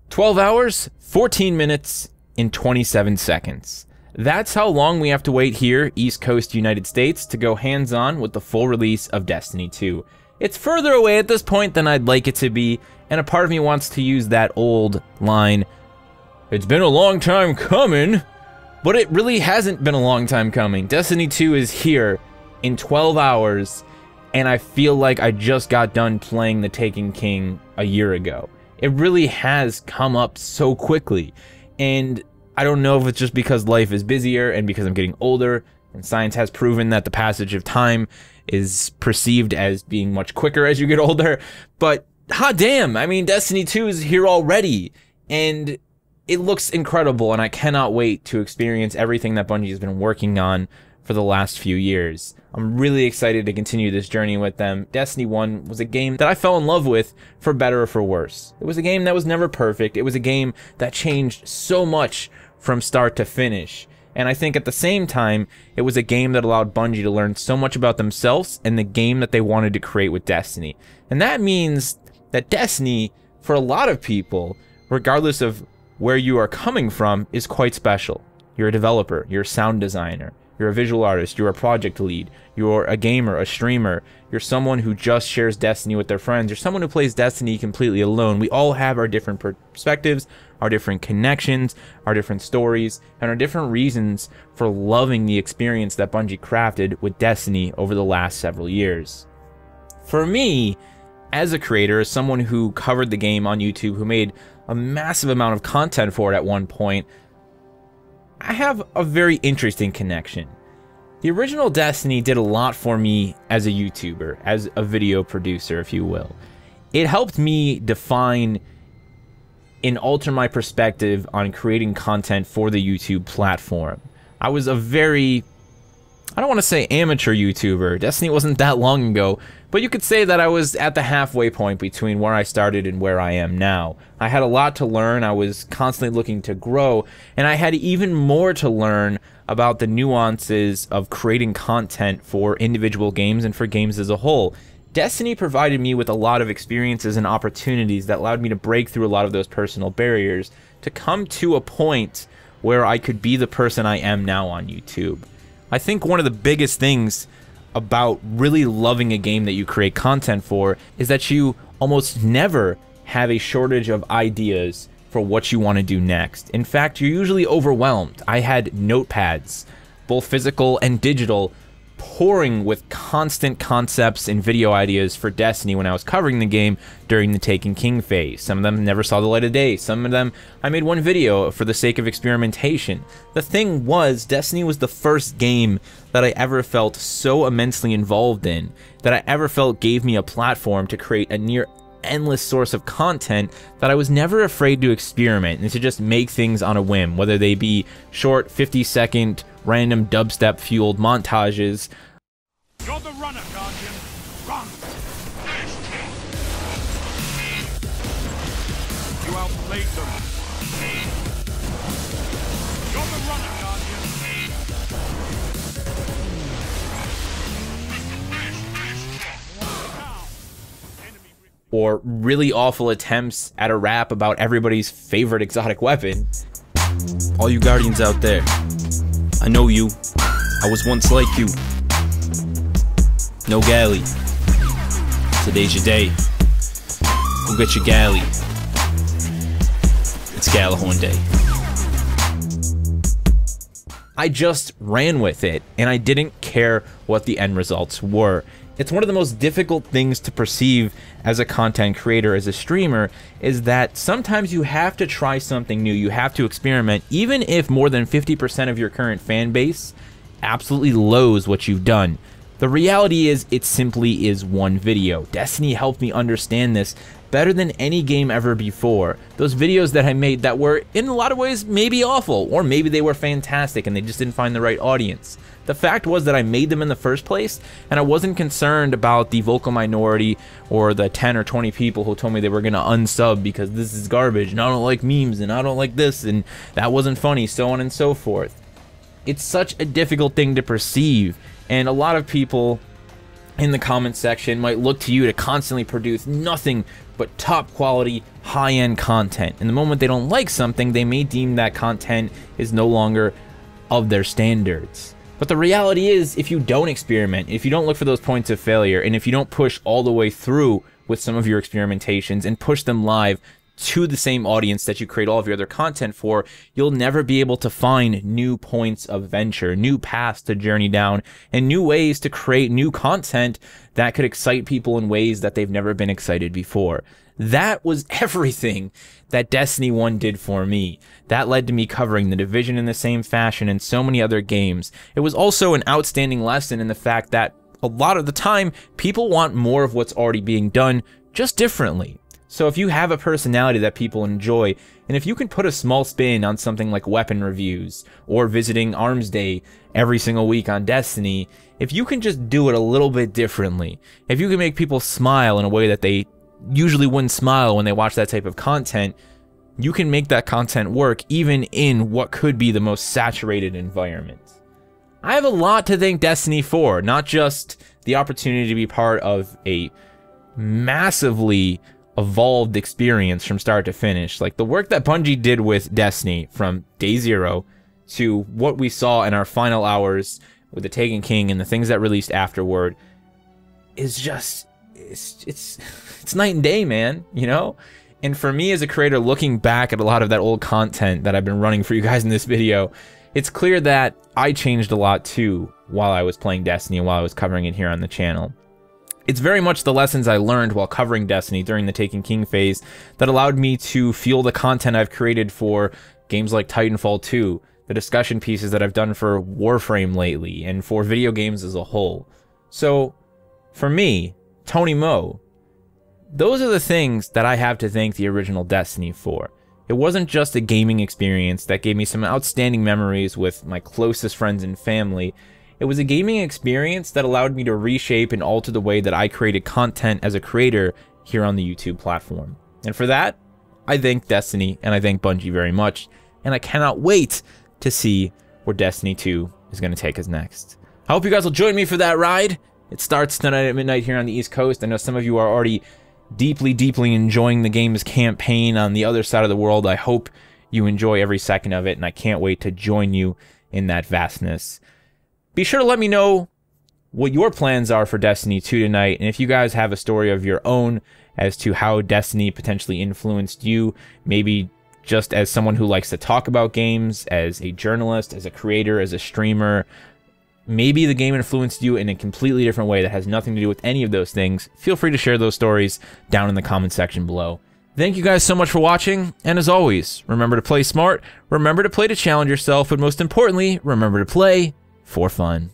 12 hours, 14 minutes, and 27 seconds. That's how long we have to wait here, East Coast United States, to go hands-on with the full release of Destiny 2. It's further away at this point than I'd like it to be, and a part of me wants to use that old line, "It's been a long time coming," but it really hasn't been a long time coming. Destiny 2 is here in 12 hours, and I feel like I just got done playing The Taken King a year ago. It really has come up so quickly, and I don't know if it's just because life is busier and because I'm getting older, and science has proven that the passage of time is perceived as being much quicker as you get older, but hot damn, I mean, Destiny 2 is here already, and it looks incredible, and I cannot wait to experience everything that Bungie has been working on for the last few years. I'm really excited to continue this journey with them. Destiny 1 was a game that I fell in love with, for better or for worse. It was a game that was never perfect. It was a game that changed so much from start to finish. And I think at the same time, it was a game that allowed Bungie to learn so much about themselves and the game that they wanted to create with Destiny. And that means that Destiny, for a lot of people, regardless of where you are coming from, is quite special. You're a developer, you're a sound designer, you're a visual artist, you're a project lead, you're a gamer, a streamer, you're someone who just shares Destiny with their friends, you're someone who plays Destiny completely alone. We all have our different perspectives, our different connections, our different stories, and our different reasons for loving the experience that Bungie crafted with Destiny over the last several years. For me, as a creator, as someone who covered the game on YouTube, who made a massive amount of content for it at one point, I have a very interesting connection. The original Destiny did a lot for me as a YouTuber, as a video producer, if you will. It helped me define and alter my perspective on creating content for the YouTube platform. I was a very, I don't want to say amateur YouTuber. Destiny wasn't that long ago, but you could say that I was at the halfway point between where I started and where I am now. I had a lot to learn, I was constantly looking to grow, and I had even more to learn about the nuances of creating content for individual games and for games as a whole. Destiny provided me with a lot of experiences and opportunities that allowed me to break through a lot of those personal barriers to come to a point where I could be the person I am now on YouTube. I think one of the biggest things about really loving a game that you create content for is that you almost never have a shortage of ideas for what you want to do next. In fact, you're usually overwhelmed. I had notepads, both physical and digital, pouring with constant concepts and video ideas for Destiny when I was covering the game during the Taken King phase. Some of them never saw the light of day. Some of them I made one video for the sake of experimentation. The thing was, Destiny was the first game that I ever felt so immensely involved in, that I ever felt gave me a platform to create a near endless source of content that I was never afraid to experiment and to just make things on a whim, whether they be short 50-second random dubstep fueled montages. You're the runner, Guardian. Run! You outplayed them. You're the runner, Guardian. Or really awful attempts at a rap about everybody's favorite exotic weapon. All you Guardians out there, I know you. I was once like you. No galley. Today's your day. Go get your galley. It's Gjallarhorn Day. I just ran with it, and I didn't care what the end results were. It's one of the most difficult things to perceive as a content creator, as a streamer, is that sometimes you have to try something new, you have to experiment, even if more than 50% of your current fan base absolutely loathes what you've done. The reality is, it simply is one video. Destiny helped me understand this better than any game ever before. Those videos that I made that were, in a lot of ways, maybe awful, or maybe they were fantastic and they just didn't find the right audience. The fact was that I made them in the first place, and I wasn't concerned about the vocal minority or the 10 or 20 people who told me they were going to unsub because this is garbage, and I don't like memes, and I don't like this, and that wasn't funny, so on and so forth. It's such a difficult thing to perceive, and a lot of people in the comment section might look to you to constantly produce nothing but top quality, high-end content. And the moment they don't like something, they may deem that content is no longer of their standards. But the reality is, if you don't experiment, if you don't look for those points of failure, and if you don't push all the way through with some of your experimentations and push them live to the same audience that you create all of your other content for, you'll never be able to find new points of venture, new paths to journey down, and new ways to create new content that could excite people in ways that they've never been excited before. That was everything that Destiny 1 did for me. That led to me covering The Division in the same fashion and so many other games. It was also an outstanding lesson in the fact that a lot of the time, people want more of what's already being done, just differently. So if you have a personality that people enjoy, and if you can put a small spin on something like weapon reviews, or visiting Arms Day every single week on Destiny, if you can just do it a little bit differently, if you can make people smile in a way that they usually wouldn't smile when they watch that type of content, you can make that content work even in what could be the most saturated environment. I have a lot to thank Destiny for, not just the opportunity to be part of a massively evolved experience from start to finish. Like the work that Bungie did with Destiny from day zero to what we saw in our final hours with the Taken King and the things that released afterward is just, it's night and day, man, you know? And for me as a creator, looking back at a lot of that old content that I've been running for you guys in this video, it's clear that I changed a lot too while I was playing Destiny and while I was covering it here on the channel. It's very much the lessons I learned while covering Destiny during the Taken King phase that allowed me to fuel the content I've created for games like Titanfall 2, the discussion pieces that I've done for Warframe lately, and for video games as a whole. So, for me, Tony Moe, those are the things that I have to thank the original Destiny for. It wasn't just a gaming experience that gave me some outstanding memories with my closest friends and family. It was a gaming experience that allowed me to reshape and alter the way that I created content as a creator here on the YouTube platform. And for that, I thank Destiny and I thank Bungie very much. And I cannot wait to see where Destiny 2 is going to take us next. I hope you guys will join me for that ride. It starts tonight at midnight here on the East Coast. I know some of you are already deeply enjoying the game's campaign on the other side of the world. I hope you enjoy every second of it, and I can't wait to join you in that vastness. Be sure to let me know what your plans are for Destiny 2 tonight, and if you guys have a story of your own as to how Destiny potentially influenced you, maybe just as someone who likes to talk about games, as a journalist, as a creator, as a streamer, maybe the game influenced you in a completely different way that has nothing to do with any of those things. Feel free to share those stories down in the comment section below. Thank you guys so much for watching, and as always, remember to play smart, remember to play to challenge yourself, but most importantly, remember to play for fun.